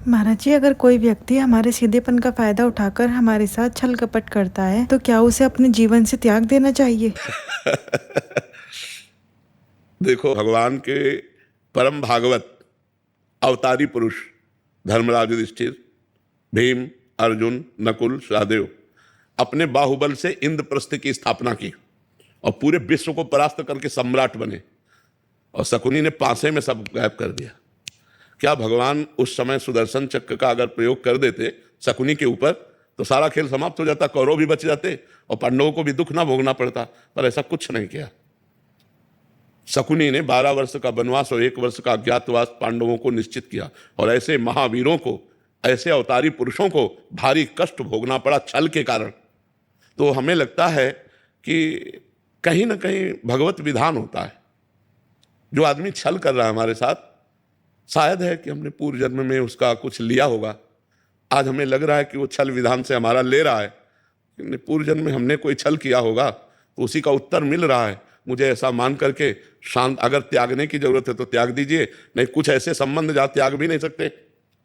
महाराज जी, अगर कोई व्यक्ति हमारे सीधेपन का फायदा उठाकर हमारे साथ छल कपट करता है तो क्या उसे अपने जीवन से त्याग देना चाहिए? देखो, भगवान के परम भागवत अवतारी पुरुष धर्मराज युधिष्ठिर, भीम, अर्जुन, नकुल, सहदेव अपने बाहुबल से इंद्रप्रस्थ की स्थापना की और पूरे विश्व को परास्त करके सम्राट बने, और शकुनी ने पासे में सब गायब कर दिया। क्या भगवान उस समय सुदर्शन चक्र का अगर प्रयोग कर देते शकुनी के ऊपर तो सारा खेल समाप्त हो जाता, कौरव भी बच जाते और पांडवों को भी दुख ना भोगना पड़ता, पर ऐसा कुछ नहीं किया। शकुनी ने 12 वर्ष का वनवास और 1 वर्ष का अज्ञातवास पांडवों को निश्चित किया, और ऐसे महावीरों को, ऐसे अवतारी पुरुषों को भारी कष्ट भोगना पड़ा छल के कारण। तो हमें लगता है कि कहीं ना कहीं भगवत विधान होता है। जो आदमी छल कर रहा है हमारे साथ, शायद है कि हमने पूर्व जन्म में उसका कुछ लिया होगा। आज हमें लग रहा है कि वो छल विधान से हमारा ले रहा है, लेकिन पूर्व जन्म में हमने कोई छल किया होगा तो उसी का उत्तर मिल रहा है। मुझे ऐसा मान करके शांत, अगर त्यागने की जरूरत है तो त्याग दीजिए, नहीं कुछ ऐसे संबंध जहाँ त्याग भी नहीं सकते,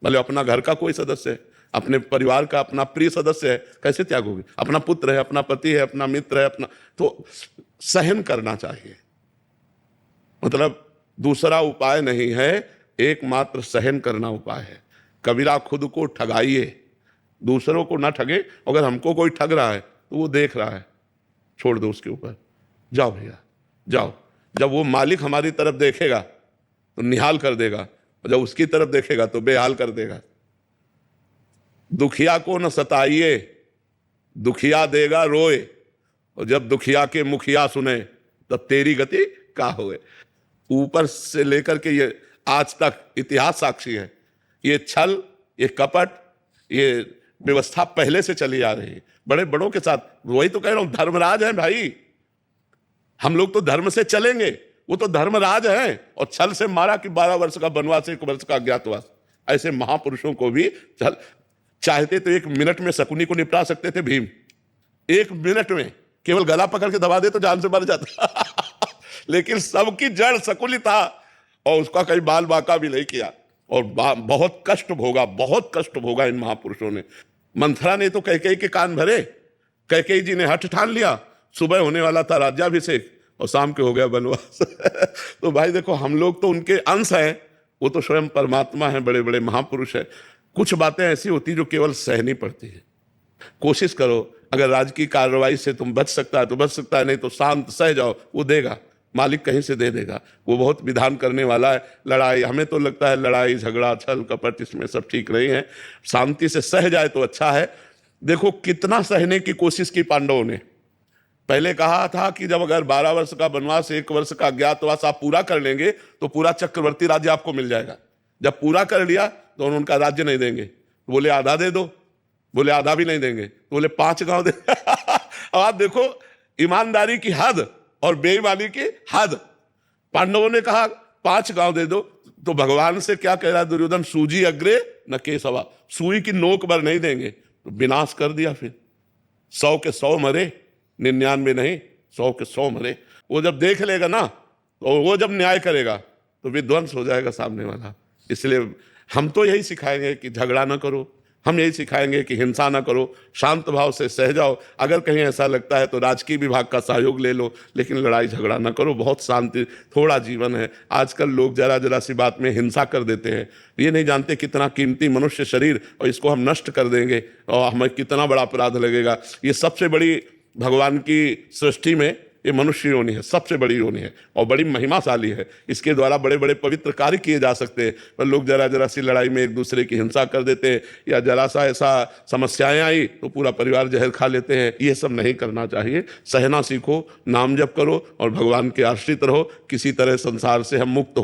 भले अपना घर का कोई सदस्य है, अपने परिवार का अपना प्रिय सदस्य है, कैसे त्यागोगे? अपना पुत्र है, अपना पति है, अपना मित्र है, अपना, तो सहन करना चाहिए। मतलब दूसरा उपाय नहीं है, एकमात्र सहन करना उपाय है। कबीरा खुद को ठगाइए, दूसरों को ना ठगे। अगर हमको कोई ठग रहा है तो वो देख रहा है, छोड़ दो उसके ऊपर, जाओ भैया जाओ। जब वो मालिक हमारी तरफ देखेगा तो निहाल कर देगा, और जब उसकी तरफ देखेगा तो बेहाल कर देगा। दुखिया को न सताइए, दुखिया देगा रोए, और जब दुखिया के मुखिया सुने तब तेरी गति का होए। ऊपर से लेकर के ये आज तक इतिहास साक्षी है, ये छल, ये कपट, ये व्यवस्था पहले से चली आ रही है बड़े बड़ों के साथ। वही तो कह रहा हूं, धर्मराज है भाई। हम लोग तो धर्म से चलेंगे, वो तो धर्मराज है, और छल से मारा कि 12 वर्ष का वनवास, 1 वर्ष का अज्ञातवास। ऐसे महापुरुषों को भी छल, चाहते तो 1 मिनट में शकुनी को निपटा सकते थे भीम। 1 मिनट में केवल गला पकड़ के दबा दे तो जान से मर जाता लेकिन सबकी जड़ शकुनी था, और उसका कहीं बाल बाका भी नहीं किया, और बहुत कष्ट भोगा, बहुत कष्ट भोगा इन महापुरुषों ने। मंथरा ने तो कैकेयी के कान भरे। कैकेयी जी ने हठ ठान लिया, सुबह होने वाला था राज्याभिषेक और शाम के हो गया वनवास तो भाई देखो, हम लोग तो उनके अंश हैं, वो तो स्वयं परमात्मा हैं, बड़े बड़े महापुरुष हैं। कुछ बातें ऐसी होती जो केवल सहनी पड़ती है। कोशिश करो, अगर राजकीय कार्रवाई से तुम बच सकता है तो बच सकता है, नहीं तो शांत सह जाओ, वो देगा, मालिक कहीं से दे देगा। वो बहुत विधान करने वाला है। लड़ाई, हमें तो लगता है लड़ाई झगड़ा छल कपट इसमें सब ठीक नहीं है, शांति से सह जाए तो अच्छा है। देखो कितना सहने की कोशिश की पांडवों ने। पहले कहा था कि जब अगर 12 वर्ष का वनवास, 1 वर्ष का अज्ञातवास आप पूरा कर लेंगे तो पूरा चक्रवर्ती राज्य आपको मिल जाएगा। जब पूरा कर लिया तो उनका राज्य नहीं देंगे, बोले आधा दे दो, बोले आधा भी नहीं देंगे, तो बोले 5 गांव दे अब आप देखो ईमानदारी की हद और बेईमानी की हद। पांडवों ने कहा 5 गांव दे दो, तो भगवान से क्या कह रहा है दुर्योधन? सूजी अग्रे न केसवा, सुई की नोक भर नहीं देंगे, तो विनाश कर दिया। फिर 100 के 100 मरे, 99 नहीं, 100 के 100 मरे। वो जब देख लेगा ना, तो वो जब न्याय करेगा तो विध्वंस हो जाएगा सामने वाला। इसलिए हम तो यही सिखाएंगे कि झगड़ा ना करो, हम यही सिखाएंगे कि हिंसा ना करो, शांत भाव से सह जाओ। अगर कहीं ऐसा लगता है तो राजकीय विभाग का सहयोग ले लो, लेकिन लड़ाई झगड़ा ना करो। बहुत शांति थोड़ा जीवन है। आजकल लोग जरा जरा सी बात में हिंसा कर देते हैं, ये नहीं जानते कितना कीमती मनुष्य शरीर, और इसको हम नष्ट कर देंगे और हमें कितना बड़ा अपराध लगेगा। ये सबसे बड़ी भगवान की सृष्टि में ये मनुष्य योनि है, सबसे बड़ी योनि है और बड़ी महिमाशाली है। इसके द्वारा बड़े बड़े पवित्र कार्य किए जा सकते हैं, पर लोग जरा जरा सी लड़ाई में एक दूसरे की हिंसा कर देते हैं, या जरा सा ऐसा समस्याएं आई तो पूरा परिवार जहर खा लेते हैं। ये सब नहीं करना चाहिए। सहना सीखो, नाम जप करो और भगवान के आश्रित रहो। किसी तरह संसार से हम मुक्त हो